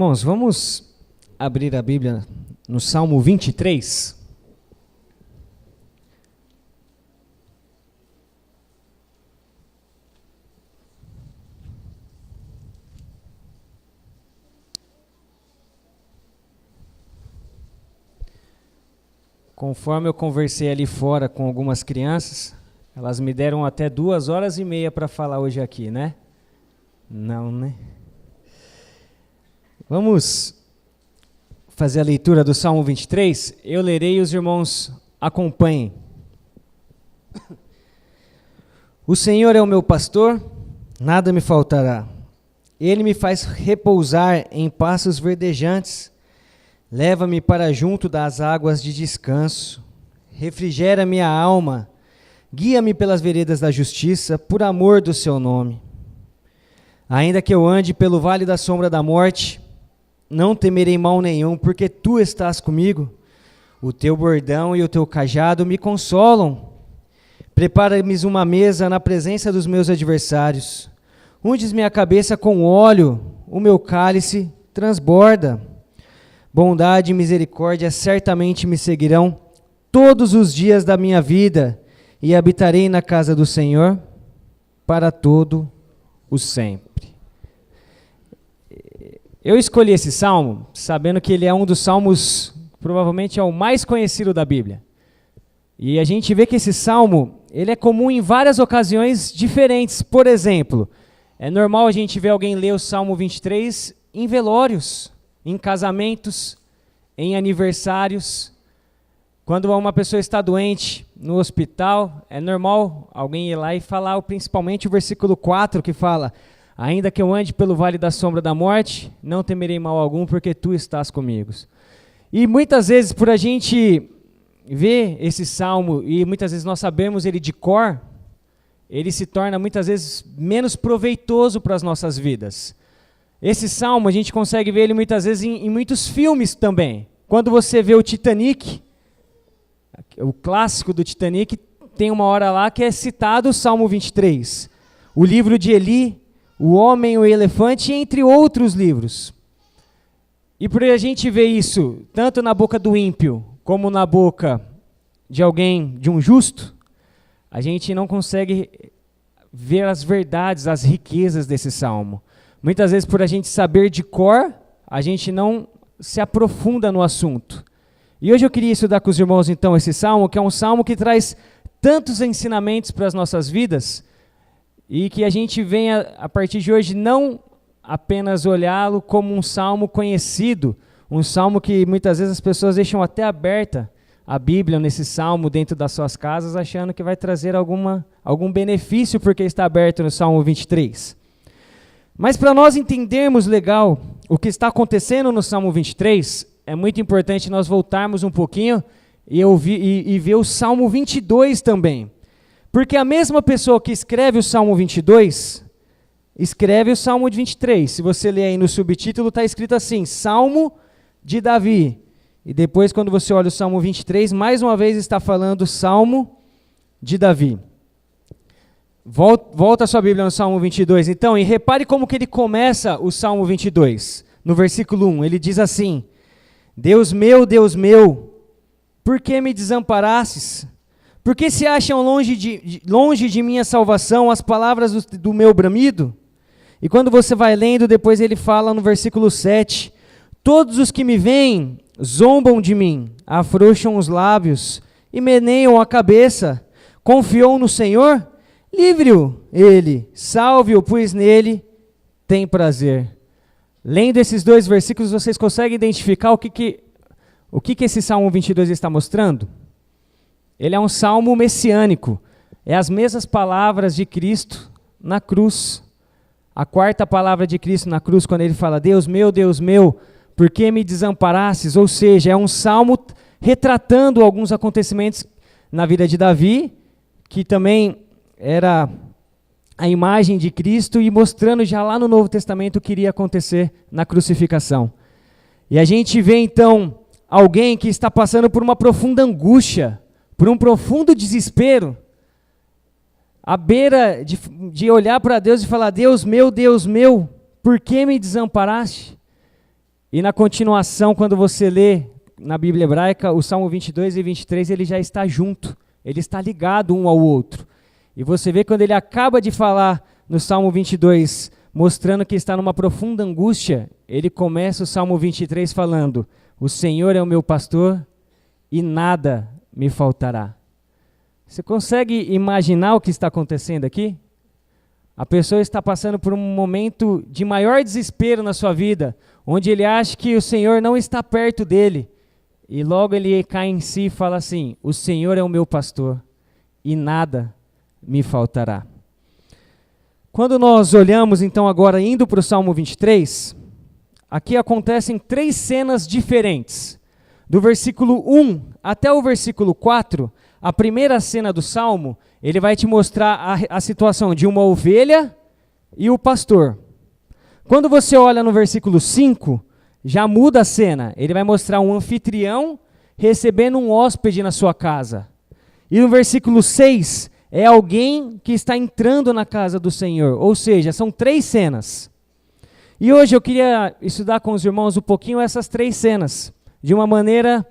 Irmãos, vamos abrir a Bíblia no Salmo 23. Conforme eu conversei ali fora com algumas crianças, elas me deram até 2h30 para falar hoje aqui, né? Não, né? Vamos fazer a leitura do Salmo 23. Eu lerei e os irmãos acompanhem. O Senhor é o meu pastor, nada me faltará. Ele me faz repousar em pastos verdejantes. Leva-me para junto das águas de descanso. Refrigera minha alma. Guia-me pelas veredas da justiça, por amor do seu nome. Ainda que eu ande pelo vale da sombra da morte, não temerei mal nenhum, porque tu estás comigo. O teu bordão e o teu cajado me consolam. Prepara-me uma mesa na presença dos meus adversários. Unges minha cabeça com óleo, o meu cálice transborda. Bondade e misericórdia certamente me seguirão todos os dias da minha vida, e habitarei na casa do Senhor para todo o sempre. Eu escolhi esse salmo sabendo que ele é um dos salmos, provavelmente é o mais conhecido da Bíblia. E a gente vê que esse salmo, ele é comum em várias ocasiões diferentes. Por exemplo, é normal a gente ver alguém ler o Salmo 23 em velórios, em casamentos, em aniversários. Quando uma pessoa está doente no hospital, é normal alguém ir lá e falar principalmente o versículo 4, que fala: ainda que eu ande pelo vale da sombra da morte, não temerei mal algum, porque tu estás comigo. E muitas vezes, por a gente ver esse salmo, e muitas vezes nós sabemos ele de cor, ele se torna muitas vezes menos proveitoso para as nossas vidas. Esse salmo, a gente consegue ver ele muitas vezes em muitos filmes também. Quando você vê o Titanic, o clássico do Titanic, tem uma hora lá que é citado o Salmo 23. O livro de Eli, O Homem e o Elefante, entre outros livros. E por a gente ver isso, tanto na boca do ímpio, como na boca de alguém, de um justo, a gente não consegue ver as verdades, as riquezas desse salmo. Muitas vezes, por a gente saber de cor, a gente não se aprofunda no assunto. E hoje eu queria estudar com os irmãos, então, esse salmo, que é um salmo que traz tantos ensinamentos para as nossas vidas, e que a gente venha, a partir de hoje, não apenas olhá-lo como um salmo conhecido, um salmo que muitas vezes as pessoas deixam até aberta a Bíblia nesse salmo dentro das suas casas, achando que vai trazer algum benefício porque está aberto no Salmo 23. Mas para nós entendermos legal o que está acontecendo no Salmo 23, é muito importante nós voltarmos um pouquinho e ver o Salmo 22 também. Porque a mesma pessoa que escreve o Salmo 22, escreve o Salmo 23. Se você ler aí no subtítulo, está escrito assim, Salmo de Davi. E depois, quando você olha o Salmo 23, mais uma vez está falando Salmo de Davi. Volta a sua Bíblia no Salmo 22, então, e repare como que ele começa o Salmo 22. No versículo 1, ele diz assim: Deus meu, por que me desamparastes? Por que se acham longe de minha salvação as palavras do meu bramido? E quando você vai lendo, depois ele fala no versículo 7, todos os que me veem zombam de mim, afrouxam os lábios e meneiam a cabeça. Confiou no Senhor? Livre-o ele, salve-o, pois nele tem prazer. Lendo esses dois versículos, vocês conseguem identificar o que esse Salmo 22 está mostrando? Ele é um salmo messiânico. É as mesmas palavras de Cristo na cruz. A quarta palavra de Cristo na cruz, quando ele fala, Deus meu, por que me desamparastes? Ou seja, é um salmo retratando alguns acontecimentos na vida de Davi, que também era a imagem de Cristo, e mostrando já lá no Novo Testamento o que iria acontecer na crucificação. E a gente vê então alguém que está passando por uma profunda angústia, por um profundo desespero, à beira de olhar para Deus e falar, Deus meu, por que me desamparaste? E na continuação, quando você lê na Bíblia hebraica, o Salmo 22 e 23, ele já está junto, ele está ligado um ao outro. E você vê quando ele acaba de falar no Salmo 22, mostrando que está numa profunda angústia, ele começa o Salmo 23 falando: o Senhor é o meu pastor e nada me faltará. Você consegue imaginar o que está acontecendo aqui? A pessoa está passando por um momento de maior desespero na sua vida, onde ele acha que o Senhor não está perto dele. E logo ele cai em si e fala assim: o Senhor é o meu pastor e nada me faltará. Quando nós olhamos então agora indo para o Salmo 23, aqui acontecem 3 cenas diferentes. Do versículo 1 até o versículo 4, a primeira cena do Salmo, ele vai te mostrar a situação de uma ovelha e o pastor. Quando você olha no versículo 5, já muda a cena. Ele vai mostrar um anfitrião recebendo um hóspede na sua casa. E no versículo 6, é alguém que está entrando na casa do Senhor. Ou seja, são 3 cenas. E hoje eu queria estudar com os irmãos um pouquinho essas 3 cenas, de uma maneira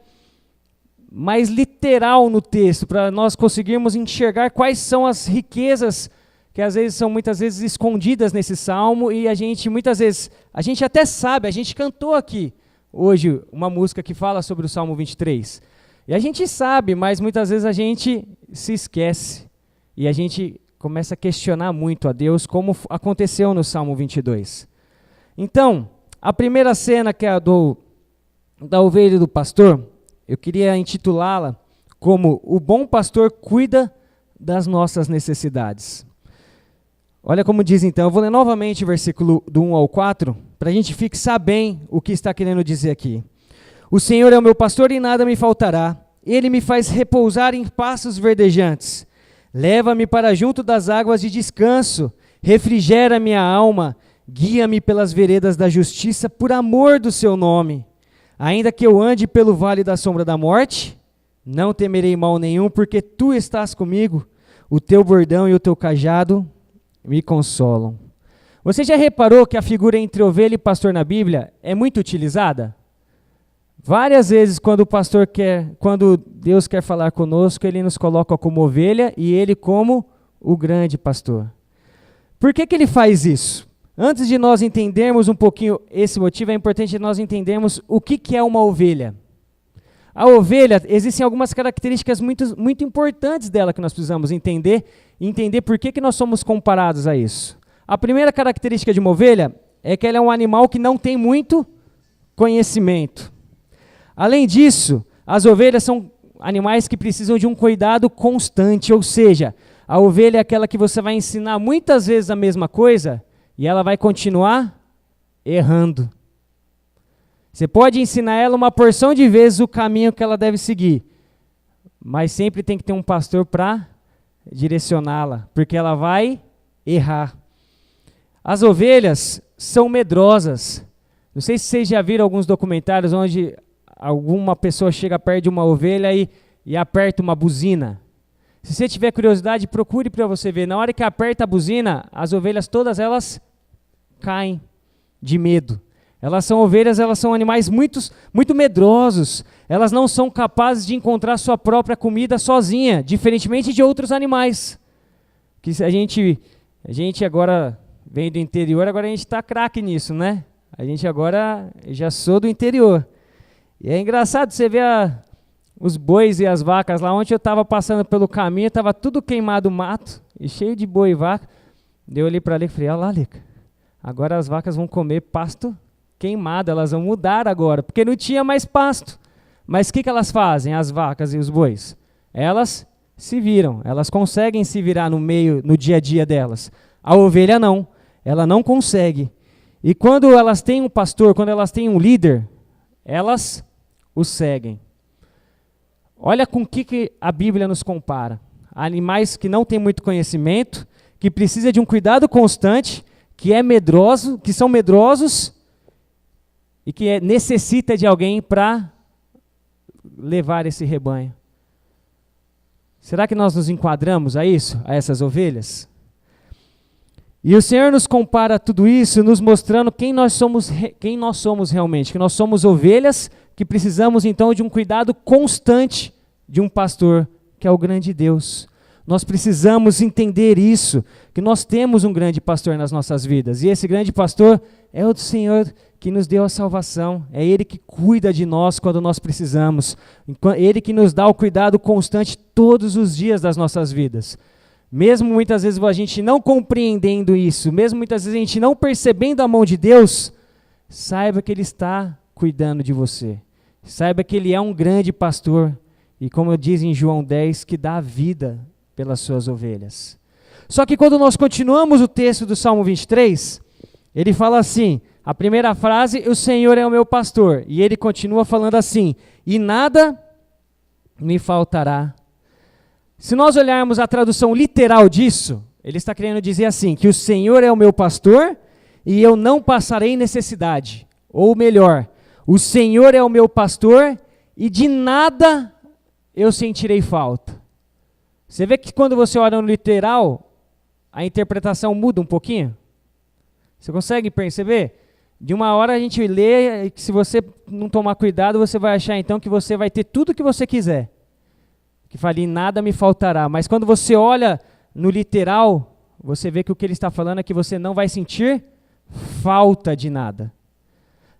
mais literal no texto, para nós conseguirmos enxergar quais são as riquezas que às vezes são muitas vezes escondidas nesse salmo, e a gente muitas vezes, a gente até sabe, a gente cantou aqui hoje uma música que fala sobre o Salmo 23, e a gente sabe, mas muitas vezes a gente se esquece, e a gente começa a questionar muito a Deus, como aconteceu no Salmo 22. Então, a primeira cena, que é a da ovelha e do pastor, eu queria intitulá-la como o bom pastor cuida das nossas necessidades. Olha como diz então, eu vou ler novamente o versículo do 1 ao 4, para a gente fixar bem o que está querendo dizer aqui. O Senhor é o meu pastor e nada me faltará. Ele me faz repousar em pastos verdejantes. Leva-me para junto das águas de descanso. Refrigera minha alma. Guia-me pelas veredas da justiça por amor do seu nome. Ainda que eu ande pelo vale da sombra da morte, não temerei mal nenhum, porque tu estás comigo. O teu bordão e o teu cajado me consolam. Você já reparou que a figura entre ovelha e pastor na Bíblia é muito utilizada? Várias vezes quando Deus quer falar conosco, ele nos coloca como ovelha e ele como o grande pastor. Por que ele faz isso? Antes de nós entendermos um pouquinho esse motivo, é importante nós entendermos o que é uma ovelha. A ovelha, existem algumas características muito importantes dela que nós precisamos entender, e entender por que nós somos comparados a isso. A primeira característica de uma ovelha é que ela é um animal que não tem muito conhecimento. Além disso, as ovelhas são animais que precisam de um cuidado constante, ou seja, a ovelha é aquela que você vai ensinar muitas vezes a mesma coisa, e ela vai continuar errando. Você pode ensinar ela uma porção de vezes o caminho que ela deve seguir, mas sempre tem que ter um pastor para direcioná-la, porque ela vai errar. As ovelhas são medrosas. Não sei se vocês já viram alguns documentários onde alguma pessoa chega perto de uma ovelha e aperta uma buzina. Se você tiver curiosidade, procure para você ver. Na hora que aperta a buzina, as ovelhas todas elas caem de medo. Elas são ovelhas, elas são animais muito medrosos. Elas não são capazes de encontrar sua própria comida sozinha, diferentemente de outros animais. Que a gente agora vem do interior, agora a gente está craque nisso, né? A gente agora já sou do interior. E é engraçado você ver os bois e as vacas lá. Ontem eu estava passando pelo caminho, estava tudo queimado o mato, e cheio de boi e vaca. Eu olhei para ali e falei: olha lá, Lica, agora as vacas vão comer pasto queimado, elas vão mudar agora, porque não tinha mais pasto. Mas o que elas fazem, as vacas e os bois? Elas se viram, elas conseguem se virar no dia a dia delas. A ovelha não, ela não consegue. E quando elas têm um pastor, quando elas têm um líder, elas o seguem. Olha com o que a Bíblia nos compara. Animais que não têm muito conhecimento, que precisam de um cuidado constante, que são medrosos e que necessita de alguém para levar esse rebanho. Será que nós nos enquadramos a isso, a essas ovelhas? E o Senhor nos compara a tudo isso, nos mostrando quem nós somos realmente, que nós somos ovelhas, que precisamos então de um cuidado constante de um pastor, que é o grande Deus. Nós precisamos entender isso, que nós temos um grande pastor nas nossas vidas, e esse grande pastor é o Senhor que nos deu a salvação, é Ele que cuida de nós quando nós precisamos, Ele que nos dá o cuidado constante todos os dias das nossas vidas. Mesmo muitas vezes a gente não compreendendo isso, mesmo muitas vezes a gente não percebendo a mão de Deus, saiba que Ele está cuidando de você. Saiba que Ele é um grande pastor, e como diz em João 10, que dá a vida pelas suas ovelhas. Só que quando nós continuamos o texto do Salmo 23, ele fala assim, a primeira frase, o Senhor é o meu pastor, e ele continua falando assim, e nada me faltará. Se nós olharmos a tradução literal disso, ele está querendo dizer assim, que o Senhor é o meu pastor, e eu não passarei necessidade. Ou melhor, o Senhor é o meu pastor, e de nada eu sentirei falta. Você vê que quando você olha no literal, a interpretação muda um pouquinho? Você consegue perceber? De uma hora a gente lê, e se você não tomar cuidado, você vai achar então que você vai ter tudo o que você quiser. Que fale, nada me faltará. Mas quando você olha no literal, você vê que o que ele está falando é que você não vai sentir falta de nada.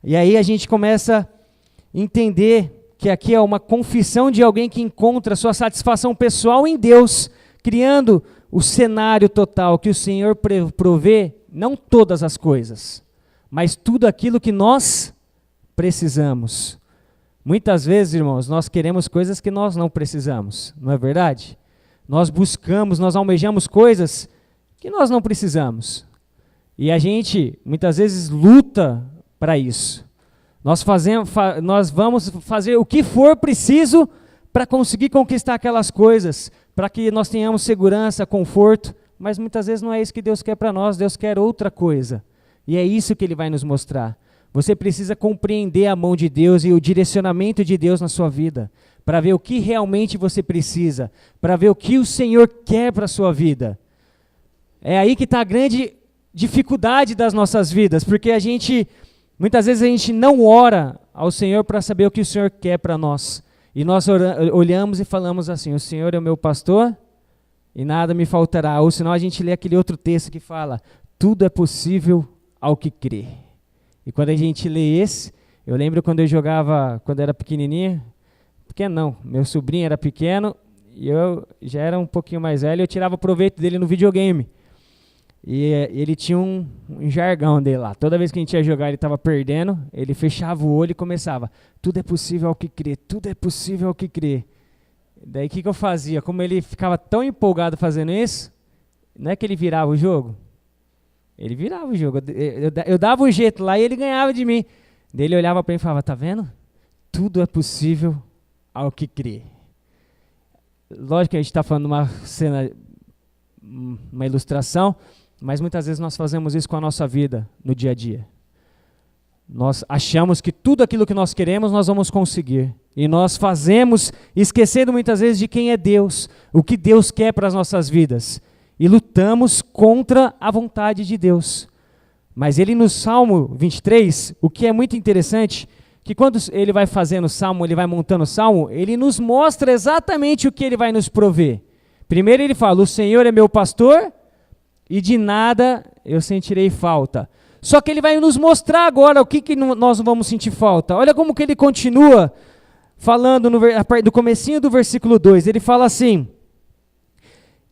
E aí a gente começa a entender que aqui é uma confissão de alguém que encontra sua satisfação pessoal em Deus, criando o cenário total que o Senhor provê, não todas as coisas, mas tudo aquilo que nós precisamos. Muitas vezes, irmãos, nós queremos coisas que nós não precisamos, não é verdade? Nós buscamos, nós almejamos coisas que nós não precisamos. E a gente, muitas vezes, luta para isso. Nós vamos fazer o que for preciso para conseguir conquistar aquelas coisas, para que nós tenhamos segurança, conforto, mas muitas vezes não é isso que Deus quer para nós, Deus quer outra coisa. E é isso que Ele vai nos mostrar. Você precisa compreender a mão de Deus e o direcionamento de Deus na sua vida, para ver o que realmente você precisa, para ver o que o Senhor quer para a sua vida. É aí que está a grande dificuldade das nossas vidas, porque muitas vezes a gente não ora ao Senhor para saber o que o Senhor quer para nós. E nós olhamos e falamos assim, o Senhor é o meu pastor e nada me faltará. Ou senão a gente lê aquele outro texto que fala, tudo é possível ao que crê. E quando a gente lê esse, eu lembro quando eu jogava, quando era pequenininho, pequeno não, meu sobrinho era pequeno e eu já era um pouquinho mais velho, eu tirava proveito dele no videogame. E ele tinha um jargão dele lá. Toda vez que a gente ia jogar, ele estava perdendo, ele fechava o olho e começava, tudo é possível ao que crê, tudo é possível ao que crê. Daí o que eu fazia? Como ele ficava tão empolgado fazendo isso, não é que ele virava o jogo? Ele virava o jogo. Eu dava um jeito lá e ele ganhava de mim. Daí ele olhava para mim e falava, tá vendo? Tudo é possível ao que crê. Lógico que a gente está falando uma cena, uma ilustração, mas muitas vezes nós fazemos isso com a nossa vida, no dia a dia. Nós achamos que tudo aquilo que nós queremos, nós vamos conseguir. E nós fazemos, esquecendo muitas vezes de quem é Deus, o que Deus quer para as nossas vidas. E lutamos contra a vontade de Deus. Mas ele no Salmo 23, o que é muito interessante, que quando ele vai fazendo o Salmo, ele vai montando o Salmo, ele nos mostra exatamente o que ele vai nos prover. Primeiro ele fala, o Senhor é meu pastor e de nada eu sentirei falta. Só que ele vai nos mostrar agora o que nós não vamos sentir falta. Olha como que ele continua falando do comecinho do versículo 2. Ele fala assim,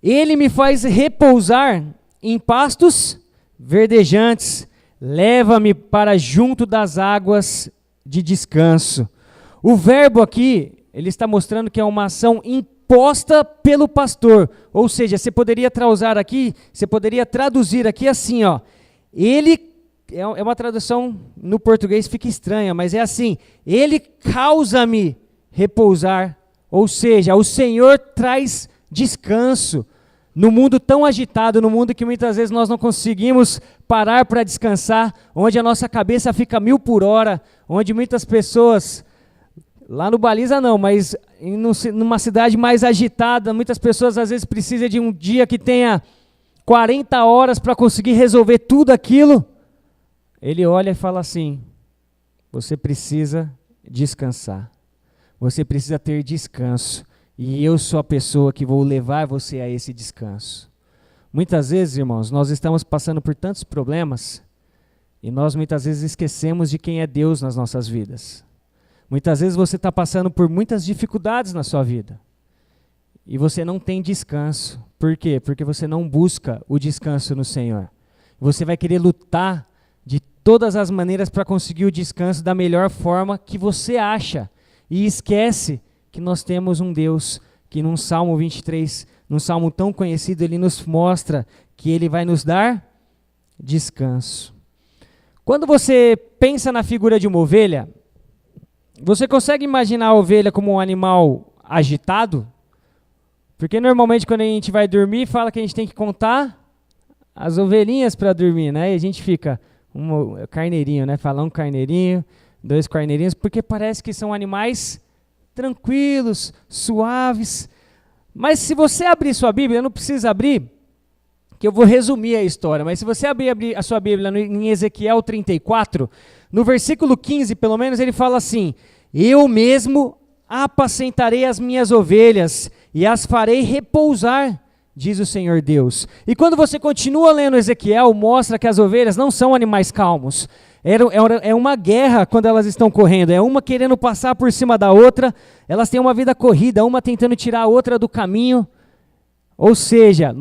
ele me faz repousar em pastos verdejantes, leva-me para junto das águas de descanso. O verbo aqui, ele está mostrando que é uma ação imposta pelo pastor, ou seja, você poderia traduzir aqui assim, ó, ele, é uma tradução no português fica estranha, mas é assim, ele causa-me repousar, ou seja, o Senhor traz descanso, no mundo tão agitado, no mundo que muitas vezes nós não conseguimos parar para descansar, onde a nossa cabeça fica 1000 por hora, onde muitas pessoas, lá no Baliza não, mas numa cidade mais agitada, muitas pessoas às vezes precisam de um dia que tenha 40 horas para conseguir resolver tudo aquilo, ele olha e fala assim: você precisa descansar, você precisa ter descanso, e eu sou a pessoa que vou levar você a esse descanso. Muitas vezes, irmãos, nós estamos passando por tantos problemas, e nós muitas vezes esquecemos de quem é Deus nas nossas vidas. Muitas vezes você está passando por muitas dificuldades na sua vida, e você não tem descanso. Por quê? Porque você não busca o descanso no Senhor. Você vai querer lutar de todas as maneiras para conseguir o descanso da melhor forma que você acha. E esquece que nós temos um Deus que num Salmo 23, num salmo tão conhecido, ele nos mostra que ele vai nos dar descanso. Quando você pensa na figura de uma ovelha, você consegue imaginar a ovelha como um animal agitado? Porque normalmente quando a gente vai dormir, fala que a gente tem que contar as ovelhinhas para dormir, né? E a gente fica, carneirinho, né? Fala um carneirinho, 2 carneirinhos, porque parece que são animais tranquilos, suaves. Mas se você abrir sua Bíblia, não precisa abrir, que eu vou resumir a história, mas se você abrir a sua Bíblia em Ezequiel 34, no versículo 15, pelo menos, ele fala assim: eu mesmo apacentarei as minhas ovelhas e as farei repousar, diz o Senhor Deus. E quando você continua lendo Ezequiel, mostra que as ovelhas não são animais calmos. É uma guerra quando elas estão correndo, é uma querendo passar por cima da outra, elas têm uma vida corrida, uma tentando tirar a outra do caminho. Ou seja,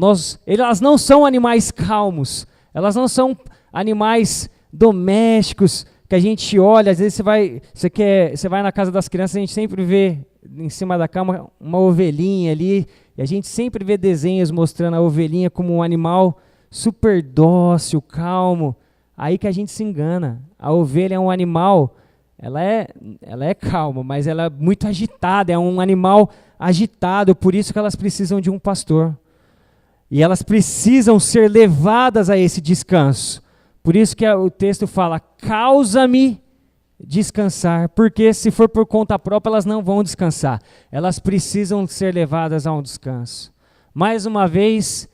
elas não são animais calmos, elas não são animais domésticos, que a gente olha, às vezes você vai na casa das crianças, a gente sempre vê em cima da cama uma ovelhinha ali, e a gente sempre vê desenhos mostrando a ovelhinha como um animal super dócil, calmo. Aí que a gente se engana. A ovelha é um animal, ela é calma, mas ela é muito agitada, é um animal agitado, por isso que elas precisam de um pastor. E elas precisam ser levadas a esse descanso. Por isso que o texto fala: causa-me descansar, porque se for por conta própria, elas não vão descansar. Elas precisam ser levadas a um descanso. Mais uma vez,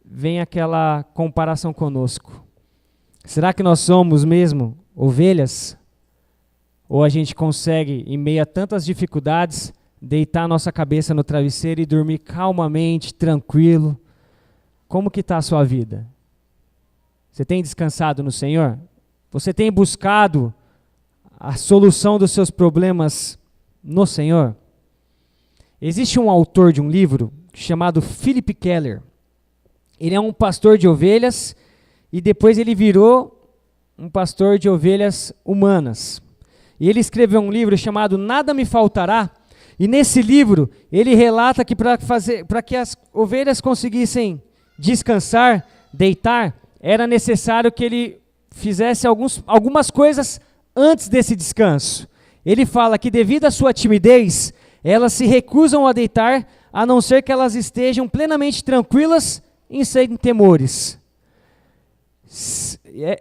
vem aquela comparação conosco. Será que nós somos mesmo ovelhas? Ou a gente consegue, em meio a tantas dificuldades, deitar a nossa cabeça no travesseiro e dormir calmamente, tranquilo? Como que está a sua vida? Você tem descansado no Senhor? Você tem buscado a solução dos seus problemas no Senhor? Existe um autor de um livro chamado Philip Keller. Ele é um pastor de ovelhas e depois ele virou um pastor de ovelhas humanas. E ele escreveu um livro chamado Nada Me Faltará. E nesse livro ele relata que para que as ovelhas conseguissem descansar, deitar, era necessário que ele fizesse algumas coisas antes desse descanso. Ele fala que devido à sua timidez, elas se recusam a deitar, a não ser que elas estejam plenamente tranquilas e sem temores.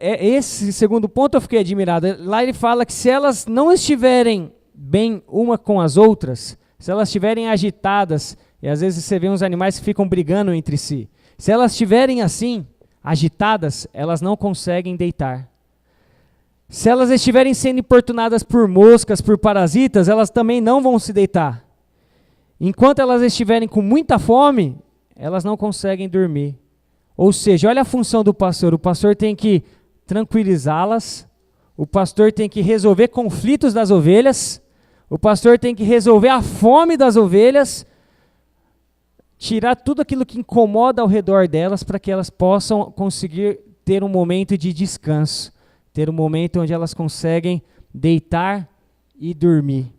Esse segundo ponto eu fiquei admirado. Lá ele fala que se elas não estiverem bem uma com as outras, se elas estiverem agitadas, e às vezes você vê uns animais que ficam brigando entre si, se elas estiverem assim, agitadas, elas não conseguem deitar. Se elas estiverem sendo importunadas por moscas, por parasitas, elas também não vão se deitar. Enquanto elas estiverem com muita fome, elas não conseguem dormir. Ou seja, olha a função do pastor. O pastor tem que tranquilizá-las, o pastor tem que resolver conflitos das ovelhas, o pastor tem que resolver a fome das ovelhas, tirar tudo aquilo que incomoda ao redor delas para que elas possam conseguir ter um momento de descanso, ter um momento onde elas conseguem deitar e dormir.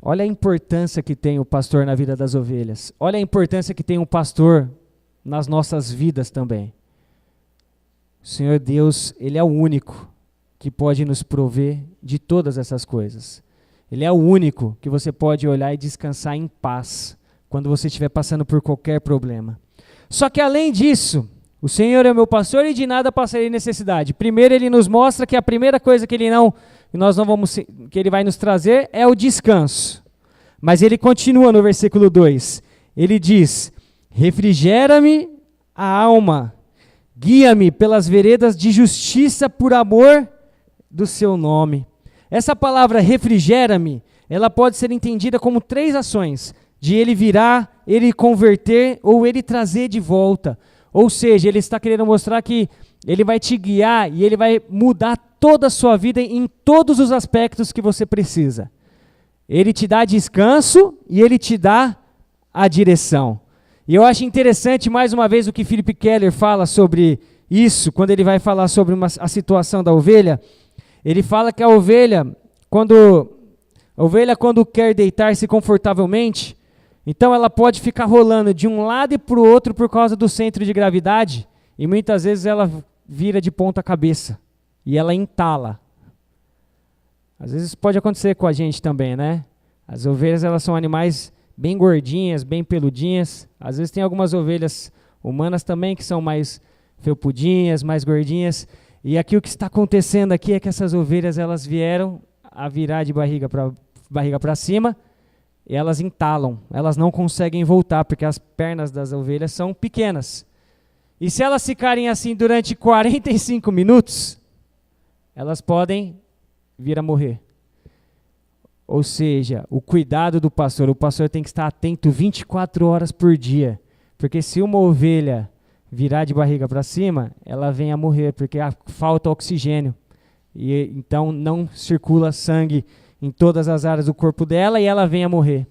Olha a importância que tem o pastor na vida das ovelhas. Olha a importância que tem um pastor nas nossas vidas também. O Senhor Deus, Ele é o único que pode nos prover de todas essas coisas. Ele é o único que você pode olhar e descansar em paz quando você estiver passando por qualquer problema. Só que além disso, o Senhor é meu pastor e de nada passarei necessidade. Primeiro Ele nos mostra que a primeira coisa que que Ele vai nos trazer é o descanso. Mas Ele continua no versículo 2. Ele diz: Refrigera-me a alma, guia-me pelas veredas de justiça por amor do seu nome. Essa palavra refrigera-me, ela pode ser entendida como 3 ações: de ele virar, ele converter ou ele trazer de volta. Ou seja, ele está querendo mostrar que ele vai te guiar e ele vai mudar toda a sua vida em todos os aspectos que você precisa. Ele te dá descanso e ele te dá a direção. E eu acho interessante, mais uma vez, o que Philip Keller fala sobre isso, quando ele vai falar sobre a situação da ovelha. Ele fala que a ovelha, quando quer deitar-se confortavelmente, então ela pode ficar rolando de um lado e para o outro por causa do centro de gravidade, e muitas vezes ela vira de ponta cabeça, e ela entala. Às vezes isso pode acontecer com a gente também, né? As ovelhas, elas são animais bem gordinhas, bem peludinhas. Às vezes tem algumas ovelhas humanas também que são mais felpudinhas, mais gordinhas. E aqui o que está acontecendo aqui é que essas ovelhas, elas vieram a virar de barriga para cima, e elas entalam. Elas não conseguem voltar, porque as pernas das ovelhas são pequenas. E se elas ficarem assim durante 45 minutos, elas podem vir a morrer. Ou seja, o cuidado do pastor, o pastor tem que estar atento 24 horas por dia, porque se uma ovelha virar de barriga para cima, ela vem a morrer, porque falta oxigênio, e então não circula sangue em todas as áreas do corpo dela e ela vem a morrer.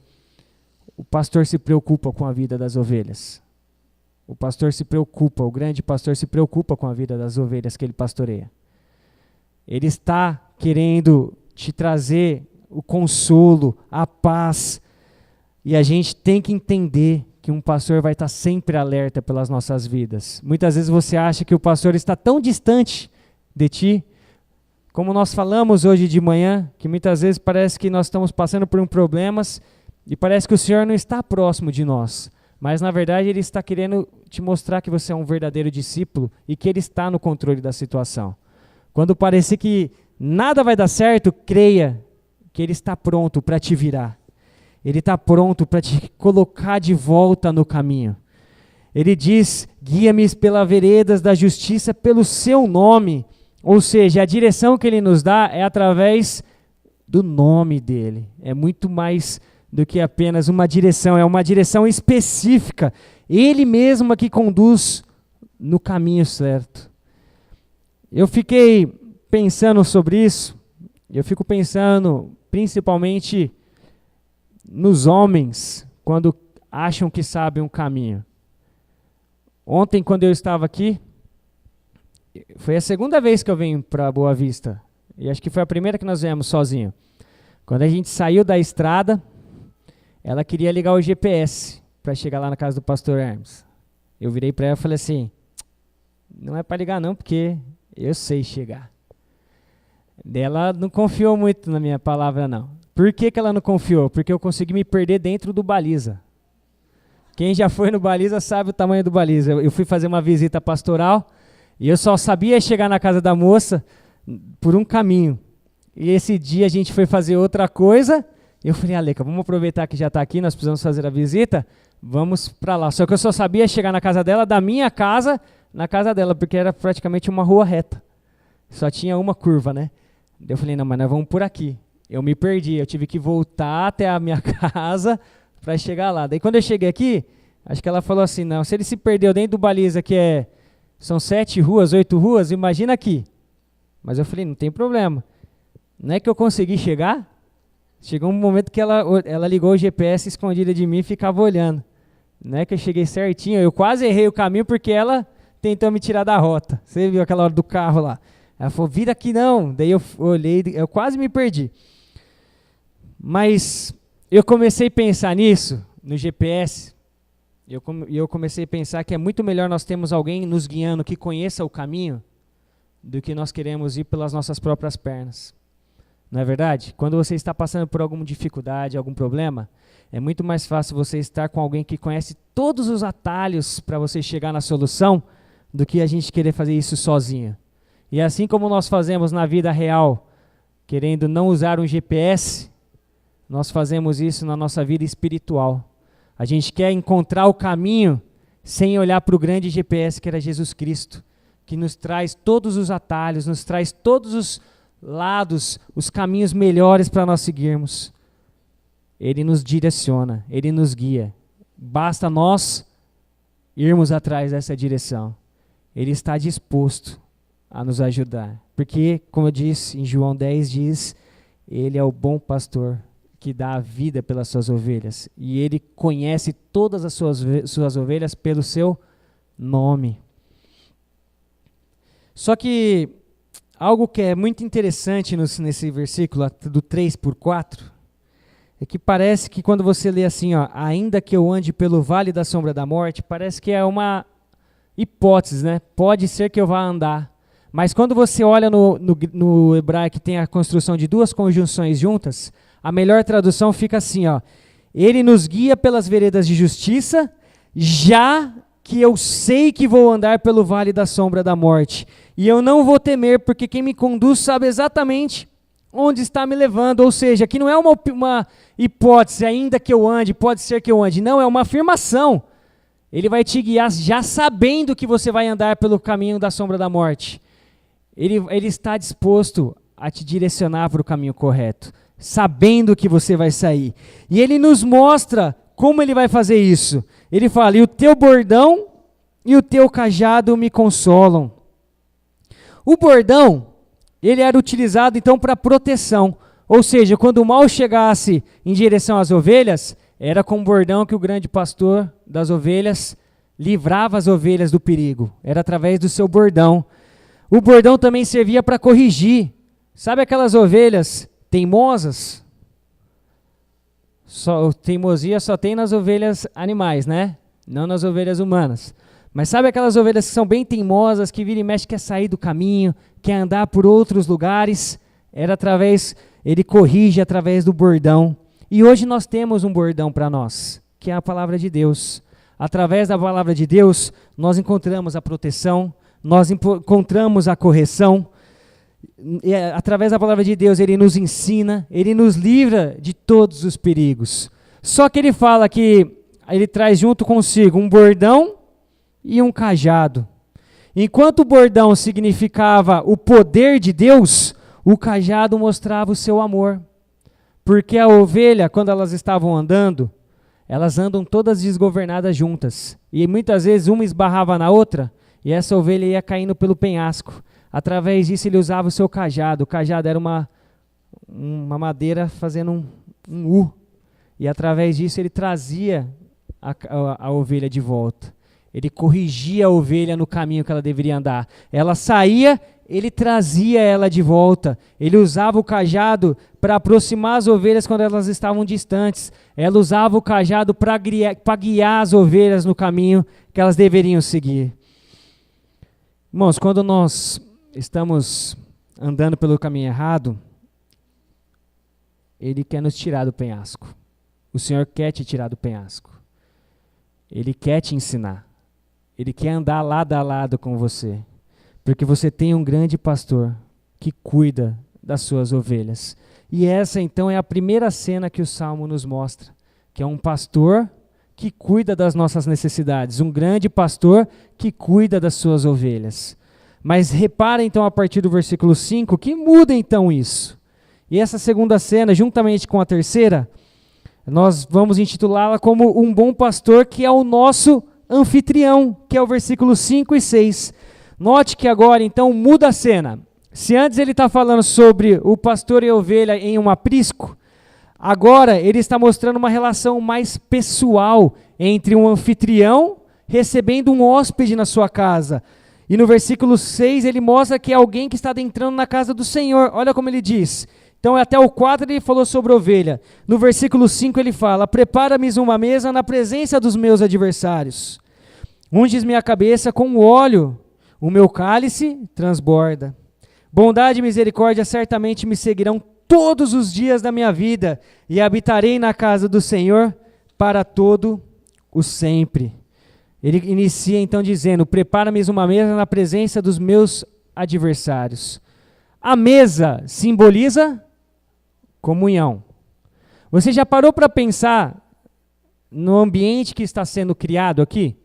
O pastor se preocupa com a vida das ovelhas. O pastor se preocupa, o grande pastor se preocupa com a vida das ovelhas que ele pastoreia. Ele está querendo te trazer o consolo, a paz. E a gente tem que entender que um pastor vai estar sempre alerta pelas nossas vidas. Muitas vezes você acha que o pastor está tão distante de ti, como nós falamos hoje de manhã, que muitas vezes parece que nós estamos passando por problemas e parece que o Senhor não está próximo de nós. Mas na verdade Ele está querendo te mostrar que você é um verdadeiro discípulo e que Ele está no controle da situação. Quando parecer que nada vai dar certo, creia que Ele está pronto para te virar. Ele está pronto para te colocar de volta no caminho. Ele diz, guia-me pelas veredas da justiça pelo seu nome. Ou seja, a direção que Ele nos dá é através do nome dEle. É muito mais do que apenas uma direção, é uma direção específica. Ele mesmo é que conduz no caminho certo. Eu fiquei pensando sobre isso, eu fico pensando principalmente nos homens, quando acham que sabem um caminho. Ontem, quando eu estava aqui, foi a segunda vez que eu venho para Boa Vista, e acho que foi a primeira que nós viemos sozinho. Quando a gente saiu da estrada, ela queria ligar o GPS para chegar lá na casa do pastor Hermes. Eu virei para ela e falei assim, não é para ligar não, porque eu sei chegar. Ela não confiou muito na minha palavra não. Por que ela não confiou? Porque eu consegui me perder dentro do baliza. Quem já foi no baliza sabe o tamanho do baliza. Eu fui fazer uma visita pastoral e eu só sabia chegar na casa da moça por um caminho. E esse dia a gente foi fazer outra coisa. E eu falei, Aleca, vamos aproveitar que já está aqui, nós precisamos fazer a visita, vamos para lá. Só que eu só sabia chegar na casa dela, da minha casa, na casa dela, porque era praticamente uma rua reta. Só tinha uma curva, né? Eu falei, não, mas nós vamos por aqui. Eu me perdi, eu tive que voltar até a minha casa para chegar lá. Daí quando eu cheguei aqui, acho que ela falou assim, não, se ele se perdeu dentro do baliza, que são 7 ruas, 8 ruas, imagina aqui. Mas eu falei, não tem problema. Não é que eu consegui chegar? Chegou um momento que ela ligou o GPS escondida de mim e ficava olhando. Não é que eu cheguei certinho, eu quase errei o caminho porque ela tentou me tirar da rota. Você viu aquela hora do carro lá? Ela falou, vira aqui não. Daí eu olhei, eu quase me perdi. Mas eu comecei a pensar nisso, no GPS, e eu comecei a pensar que é muito melhor nós termos alguém nos guiando que conheça o caminho do que nós queremos ir pelas nossas próprias pernas. Não é verdade? Quando você está passando por alguma dificuldade, algum problema, é muito mais fácil você estar com alguém que conhece todos os atalhos para você chegar na solução do que a gente querer fazer isso sozinho. E assim como nós fazemos na vida real, querendo não usar um GPS, nós fazemos isso na nossa vida espiritual. A gente quer encontrar o caminho sem olhar para o grande GPS que era Jesus Cristo, que nos traz todos os atalhos, nos traz todos os lados, os caminhos melhores para nós seguirmos. Ele nos direciona, Ele nos guia. Basta nós irmos atrás dessa direção. Ele está disposto a nos ajudar. Porque, como eu disse, em João 10 diz, Ele é o bom pastor que dá a vida pelas suas ovelhas. E Ele conhece todas as suas ovelhas pelo seu nome. Só que algo que é muito interessante nesse versículo, do 3-4, é que parece que quando você lê assim, ó, ainda que eu ande pelo vale da sombra da morte, parece que é uma hipótese, né? Pode ser que eu vá andar. Mas quando você olha no hebraico que tem a construção de duas conjunções juntas, a melhor tradução fica assim, ó, Ele nos guia pelas veredas de justiça, já que eu sei que vou andar pelo vale da sombra da morte. E eu não vou temer, porque quem me conduz sabe exatamente onde está me levando. Ou seja, aqui não é uma hipótese, ainda que eu ande, pode ser que eu ande. Não, é uma afirmação. Ele vai te guiar já sabendo que você vai andar pelo caminho da sombra da morte. Ele está disposto a te direcionar para o caminho correto, sabendo que você vai sair. E Ele nos mostra como Ele vai fazer isso. Ele fala, e o teu bordão e o teu cajado me consolam. O bordão, ele era utilizado então para proteção. Ou seja, quando o mal chegasse em direção às ovelhas, era com o bordão que o grande pastor das ovelhas livrava as ovelhas do perigo. Era através do seu bordão. O bordão também servia para corrigir. Sabe aquelas ovelhas teimosas? Teimosia só tem nas ovelhas animais, né? Não nas ovelhas humanas. Mas sabe aquelas ovelhas que são bem teimosas, que vira e mexe, quer sair do caminho, quer andar por outros lugares? Ele corrige através do bordão. E hoje nós temos um bordão para nós, que é a palavra de Deus. Através da palavra de Deus, nós encontramos a proteção, nós encontramos a correção. E, através da palavra de Deus, Ele nos ensina, Ele nos livra de todos os perigos. Só que Ele fala que Ele traz junto consigo um bordão e um cajado. Enquanto o bordão significava o poder de Deus, o cajado mostrava o seu amor. Porque a ovelha, quando elas estavam andando, elas andam todas desgovernadas juntas. E muitas vezes uma esbarrava na outra, e essa ovelha ia caindo pelo penhasco. Através disso ele usava o seu cajado. O cajado era uma madeira fazendo um U. E através disso ele trazia a ovelha de volta. Ele corrigia a ovelha no caminho que ela deveria andar. Ela saía, ele trazia ela de volta. Ele usava o cajado para aproximar as ovelhas quando elas estavam distantes. Ela usava o cajado para guiar as ovelhas no caminho que elas deveriam seguir. Irmãos, quando nós estamos andando pelo caminho errado, Ele quer nos tirar do penhasco. O Senhor quer te tirar do penhasco. Ele quer te ensinar. Ele quer andar lado a lado com você, porque você tem um grande pastor que cuida das suas ovelhas. E essa então é a primeira cena que o Salmo nos mostra, que é um pastor que cuida das nossas necessidades, um grande pastor que cuida das suas ovelhas. Mas repara então a partir do versículo 5 que muda então isso. E essa segunda cena, juntamente com a terceira, nós vamos intitulá-la como um bom pastor que é o nosso anfitrião, que é o versículo 5 e 6. Note que agora então muda a cena. Se antes ele está falando sobre o pastor e a ovelha em um aprisco, agora ele está mostrando uma relação mais pessoal entre um anfitrião recebendo um hóspede na sua casa. E no versículo 6 ele mostra que é alguém que está adentrando na casa do Senhor. Olha como ele diz. Então até o 4 ele falou sobre ovelha. No versículo 5 ele fala, prepara-me uma mesa na presença dos meus adversários. Unges minha cabeça com óleo, o meu cálice transborda. Bondade e misericórdia certamente me seguirão todos os dias da minha vida, e habitarei na casa do Senhor para todo o sempre. Ele inicia então dizendo, prepara-me uma mesa na presença dos meus adversários. A mesa simboliza comunhão. Você já parou para pensar no ambiente que está sendo criado aqui?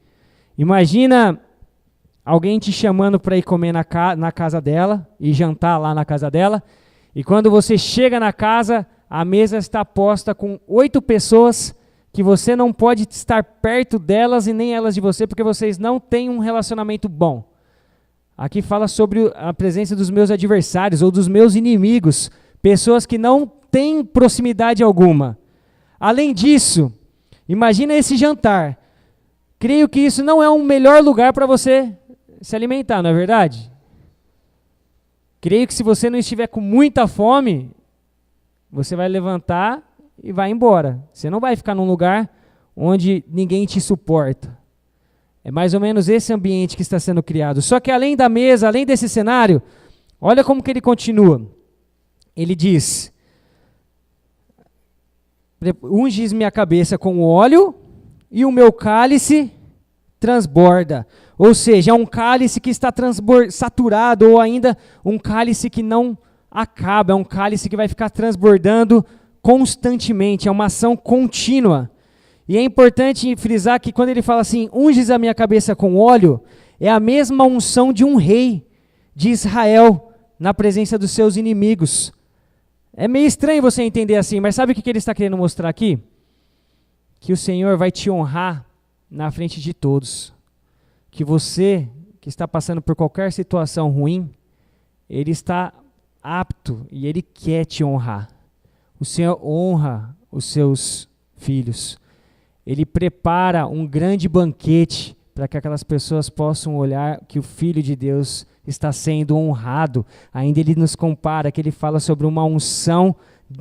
Imagina alguém te chamando para ir comer na casa dela e jantar lá na casa dela, e quando você chega na casa, a mesa está posta com 8 pessoas que você não pode estar perto delas e nem elas de você, porque vocês não têm um relacionamento bom. Aqui fala sobre a presença dos meus adversários ou dos meus inimigos, pessoas que não têm proximidade alguma. Além disso, imagina esse jantar. Creio que isso não é um melhor lugar para você se alimentar, não é verdade? Creio que se você não estiver com muita fome, você vai levantar e vai embora. Você não vai ficar num lugar onde ninguém te suporta. É mais ou menos esse ambiente que está sendo criado. Só que além da mesa, além desse cenário, olha como que ele continua. Ele diz: unges minha cabeça com óleo e o meu cálice transborda. Ou seja, é um cálice que está saturado, ou ainda um cálice que não acaba, é um cálice que vai ficar transbordando constantemente, é uma ação contínua. E é importante frisar que quando ele fala assim, unges a minha cabeça com óleo, é a mesma unção de um rei de Israel na presença dos seus inimigos. É meio estranho você entender assim, mas sabe o que ele está querendo mostrar aqui? Que o Senhor vai te honrar na frente de todos. Que você, que está passando por qualquer situação ruim, Ele está apto e Ele quer te honrar. O Senhor honra os seus filhos. Ele prepara um grande banquete para que aquelas pessoas possam olhar que o Filho de Deus está sendo honrado. Ainda ele nos compara, que ele fala sobre uma unção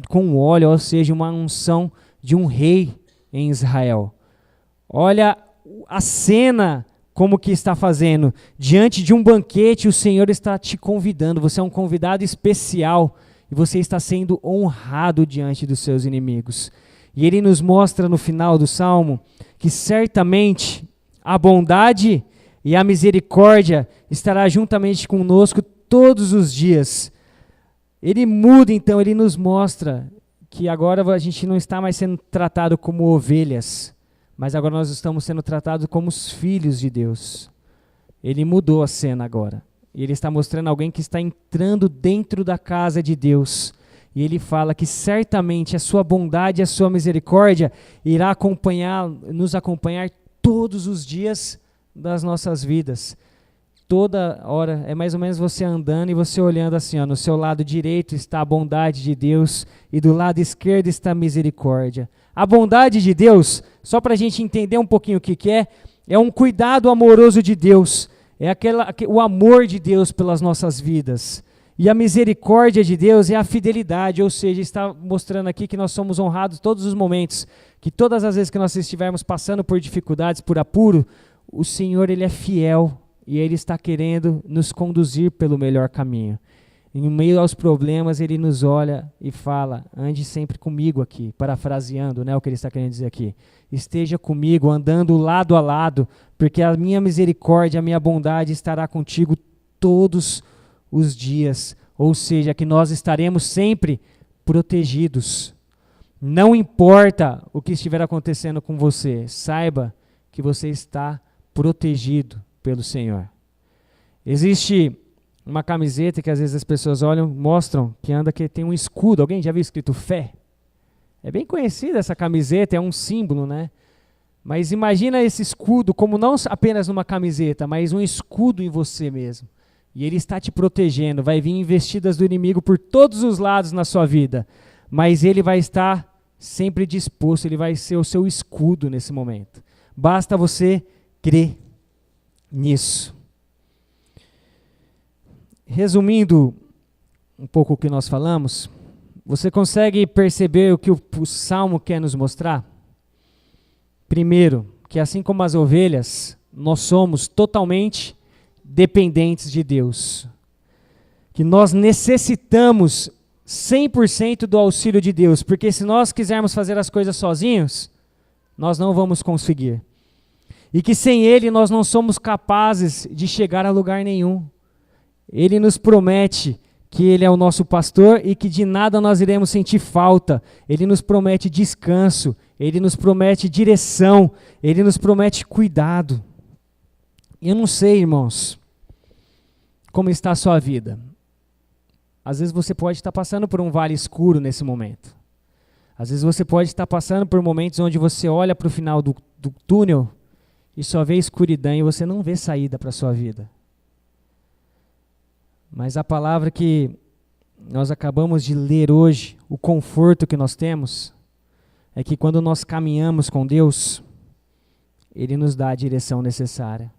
com óleo, ou seja, uma unção de um rei em Israel. Olha a cena como que está fazendo. Diante de um banquete, o Senhor está te convidando. Você é um convidado especial e você está sendo honrado diante dos seus inimigos. E ele nos mostra no final do Salmo que certamente a bondade e a misericórdia estará juntamente conosco todos os dias. Ele muda, então, ele nos mostra que agora a gente não está mais sendo tratado como ovelhas, mas agora nós estamos sendo tratados como os filhos de Deus. Ele mudou a cena agora. E ele está mostrando alguém que está entrando dentro da casa de Deus. E ele fala que certamente a sua bondade e a sua misericórdia irá nos acompanhar todos os dias das nossas vidas. Toda hora, é mais ou menos você andando e você olhando assim, ó, no seu lado direito está a bondade de Deus e do lado esquerdo está a misericórdia. A bondade de Deus, só para a gente entender um pouquinho o que é um cuidado amoroso de Deus, é o amor de Deus pelas nossas vidas. E a misericórdia de Deus é a fidelidade, ou seja, está mostrando aqui que nós somos honrados todos os momentos, que todas as vezes que nós estivermos passando por dificuldades, por apuro, o Senhor, Ele é fiel e Ele está querendo nos conduzir pelo melhor caminho. Em meio aos problemas, Ele nos olha e fala, ande sempre comigo aqui, parafraseando, né, o que Ele está querendo dizer aqui. Esteja comigo, andando lado a lado, porque a minha misericórdia, a minha bondade estará contigo todos os dias, ou seja, que nós estaremos sempre protegidos. Não importa o que estiver acontecendo com você, saiba que você está protegido pelo Senhor. Existe uma camiseta que às vezes as pessoas olham, mostram que tem um escudo. Alguém já viu escrito fé? É bem conhecida essa camiseta, é um símbolo, né? Mas imagina esse escudo como não apenas numa camiseta, mas um escudo em você mesmo. E ele está te protegendo, vai vir investidas do inimigo por todos os lados na sua vida, mas ele vai estar sempre disposto, ele vai ser o seu escudo nesse momento. Basta você crer nisso. Resumindo um pouco o que nós falamos, você consegue perceber o que o Salmo quer nos mostrar? Primeiro, que assim como as ovelhas, nós somos totalmente dependentes de Deus, que nós necessitamos 100% do auxílio de Deus, porque se nós quisermos fazer as coisas sozinhos, nós não vamos conseguir, e que sem Ele nós não somos capazes de chegar a lugar nenhum. Ele nos promete que Ele é o nosso pastor e que de nada nós iremos sentir falta. Ele nos promete descanso, Ele nos promete direção, Ele nos promete cuidado. Eu não sei, irmãos, como está a sua vida. Às vezes você pode estar passando por um vale escuro nesse momento. Às vezes você pode estar passando por momentos onde você olha para o final do túnel e só vê escuridão e você não vê saída para a sua vida. Mas a palavra que nós acabamos de ler hoje, o conforto que nós temos, é que quando nós caminhamos com Deus, Ele nos dá a direção necessária.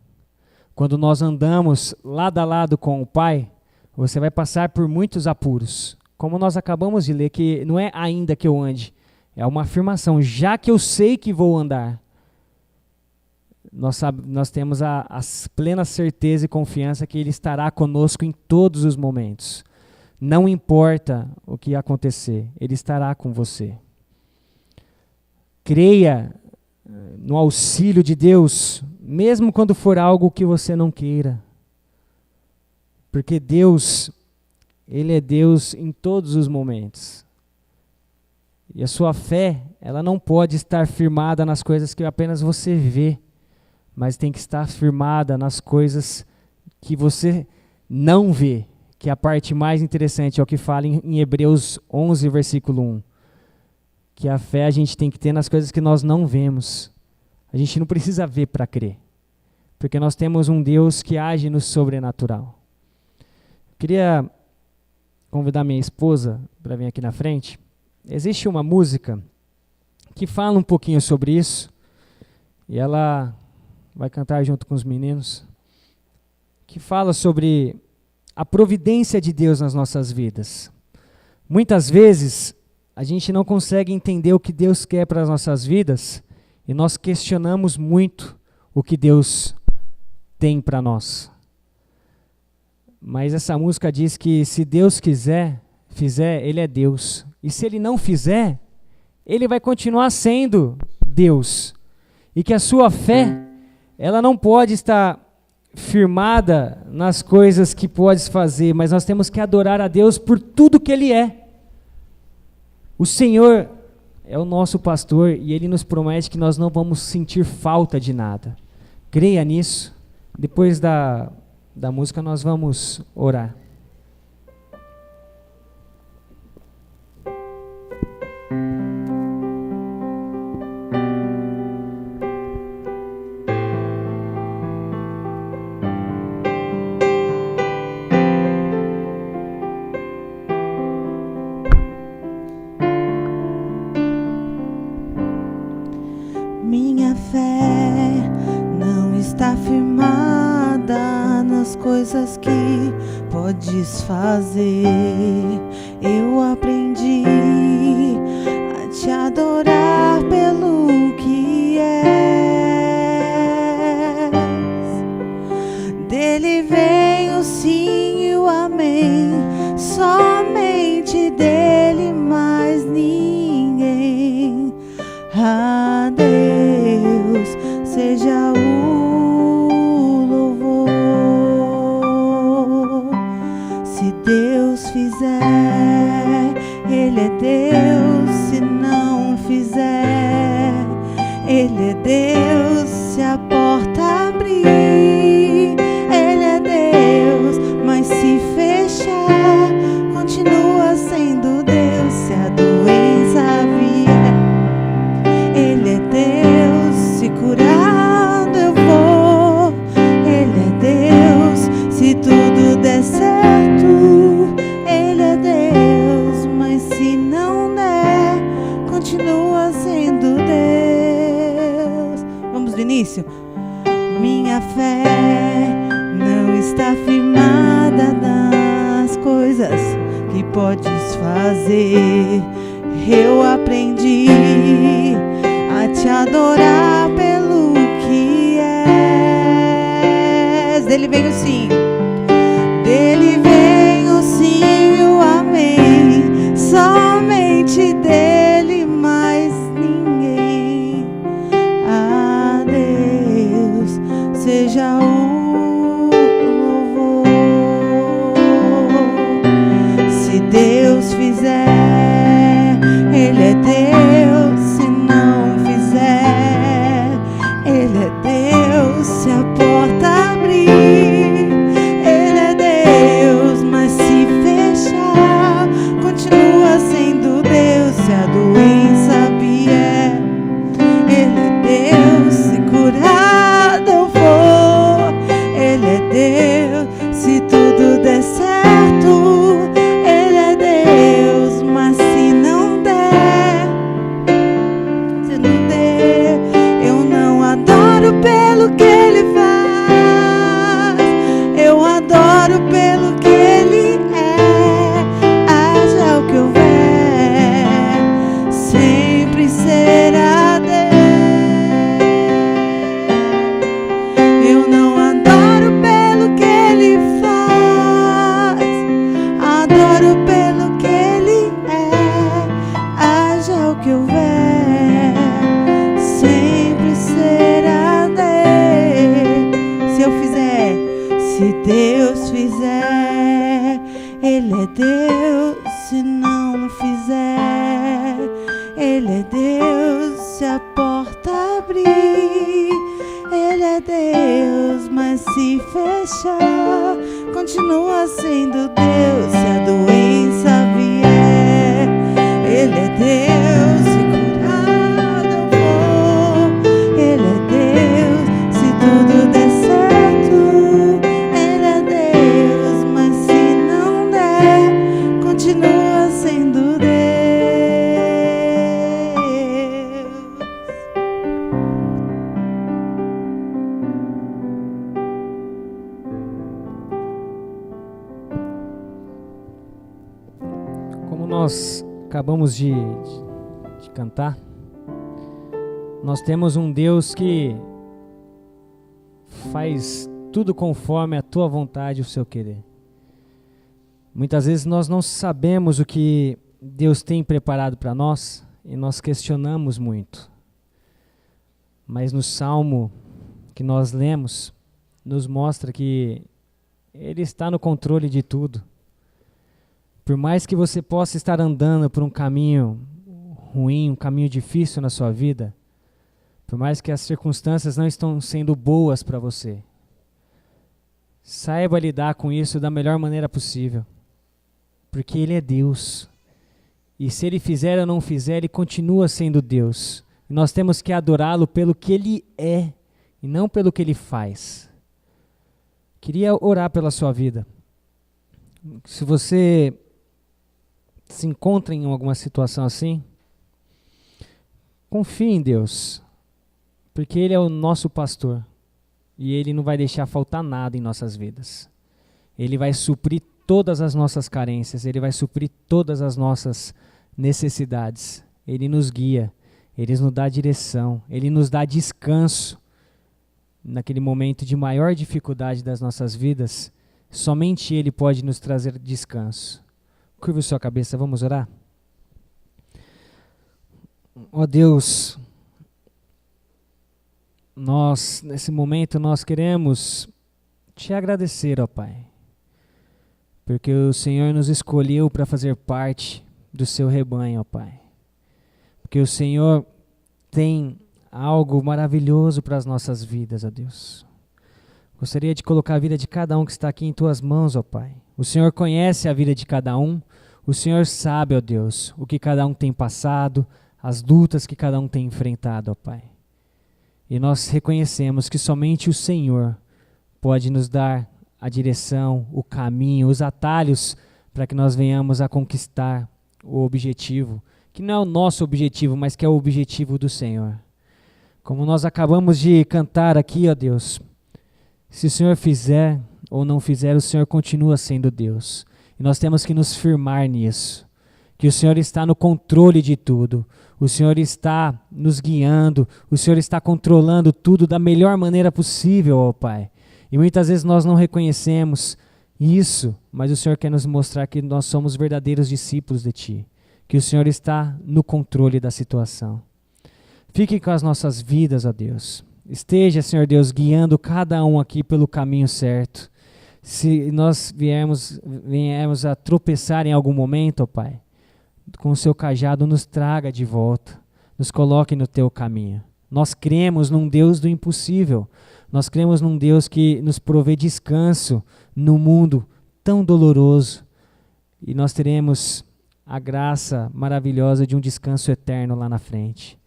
Quando nós andamos lado a lado com o Pai, você vai passar por muitos apuros. Como nós acabamos de ler, que não é ainda que eu ande, é uma afirmação, já que eu sei que vou andar. Nós temos a plena certeza e confiança que Ele estará conosco em todos os momentos. Não importa o que acontecer, Ele estará com você. Creia no auxílio de Deus, mesmo quando for algo que você não queira. Porque Deus, Ele é Deus em todos os momentos. E a sua fé, ela não pode estar firmada nas coisas que apenas você vê, mas tem que estar firmada nas coisas que você não vê, que é a parte mais interessante, é o que fala em Hebreus 11, versículo 1. Que a fé a gente tem que ter nas coisas que nós não vemos. A gente não precisa ver para crer, porque nós temos um Deus que age no sobrenatural. Queria convidar minha esposa para vir aqui na frente. Existe uma música que fala um pouquinho sobre isso, e ela vai cantar junto com os meninos, que fala sobre a providência de Deus nas nossas vidas. Muitas vezes, a gente não consegue entender o que Deus quer para as nossas vidas, e nós questionamos muito o que Deus tem para nós. Mas essa música diz que se Deus fizer, Ele é Deus. E se Ele não fizer, Ele vai continuar sendo Deus. E que a sua fé, ela não pode estar firmada nas coisas que podes fazer, mas nós temos que adorar a Deus por tudo que Ele é. O Senhor é o nosso pastor e Ele nos promete que nós não vamos sentir falta de nada. Creia nisso. Depois da música nós vamos orar. Minha fé não está firmada nas coisas que podes fazer. Eu aprendi a te adorar pelo que és. Dele vem o sim e o amém, somente dele, mais ninguém. A Deus seja o louvor. Se Deus fizer, Ele é Deus. Se não fizer, Ele é Deus. Se a porta abrir, Ele é Deus. Mas se fechar, continua sendo Deus. Se a doença vier, Ele é Deus. Se curado eu vou, Ele é Deus. Se tudo der certo, Ele é Deus. Mas se não der, continua sendo Deus. Vamos do início? Minha fé não está firmada nas coisas que podes fazer. Eu aprendi a te adorar pelo que és. Dele vem o sim, dele vem o sim e o amém, somente dele, mais ninguém. A Deus seja o louvor. Se Deus fizer, Ele é Deus. Se não fizer, Ele é Deus. Se a porta Deus fizer, Ele é Deus. Se não fizer, Ele é Deus. Se a porta abrir, Ele é Deus. Mas se fechar, continua sendo Deus. Se a doença vier, Ele é Deus. Se curar eu vou, Ele é Deus. Se tudo der certo, Ele é Deus. Mas se não der, continua sendo Deus. Como nós acabamos de cantar, nós temos um Deus que faz tudo conforme a tua vontade e o seu querer. Muitas vezes nós não sabemos o que Deus tem preparado para nós e nós questionamos muito. Mas no Salmo que nós lemos, nos mostra que Ele está no controle de tudo. Por mais que você possa estar andando por um caminho ruim, um caminho difícil na sua vida, por mais que as circunstâncias não estão sendo boas para você, saiba lidar com isso da melhor maneira possível, porque Ele é Deus. E se Ele fizer ou não fizer, Ele continua sendo Deus. E nós temos que adorá-lo pelo que Ele é e não pelo que Ele faz. Queria orar pela sua vida. Se você se encontra em alguma situação assim, confie em Deus, porque Ele é o nosso pastor e Ele não vai deixar faltar nada em nossas vidas. Ele vai suprir todas as nossas carências, Ele vai suprir todas as nossas necessidades. Ele nos guia, Ele nos dá direção, Ele nos dá descanso. Naquele momento de maior dificuldade das nossas vidas, somente Ele pode nos trazer descanso. Curva sua cabeça, vamos orar? Ó Deus, nós, nesse momento, nós queremos Te agradecer, ó Pai, porque o Senhor nos escolheu para fazer parte do Seu rebanho, ó Pai. Porque o Senhor tem algo maravilhoso para as nossas vidas, ó Deus. Gostaria de colocar a vida de cada um que está aqui em Tuas mãos, ó Pai. O Senhor conhece a vida de cada um. O Senhor sabe, ó Deus, o que cada um tem passado, as lutas que cada um tem enfrentado, ó Pai. E nós reconhecemos que somente o Senhor pode nos dar a direção, o caminho, os atalhos para que nós venhamos a conquistar o objetivo, que não é o nosso objetivo, mas que é o objetivo do Senhor. Como nós acabamos de cantar aqui, ó Deus, se o Senhor fizer ou não fizer, o Senhor continua sendo Deus. E nós temos que nos firmar nisso, que o Senhor está no controle de tudo. O Senhor está nos guiando, o Senhor está controlando tudo da melhor maneira possível, ó Pai. E muitas vezes nós não reconhecemos isso, mas o Senhor quer nos mostrar que nós somos verdadeiros discípulos de Ti, que o Senhor está no controle da situação. Fique com as nossas vidas, ó Deus. Esteja, Senhor Deus, guiando cada um aqui pelo caminho certo. Se nós viemos a tropeçar em algum momento, ó Pai, com o Seu cajado nos traga de volta, nos coloque no Teu caminho. Nós cremos num Deus do impossível. Nós cremos num Deus que nos provê descanso no mundo tão doloroso. E nós teremos a graça maravilhosa de um descanso eterno lá na frente.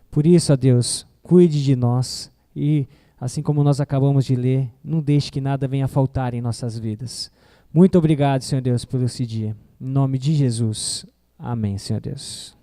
Por isso, ó Deus, cuide de nós e, assim como nós acabamos de ler, não deixe que nada venha faltar em nossas vidas. Muito obrigado, Senhor Deus, por esse dia. Em nome de Jesus. Amém, Senhor Deus.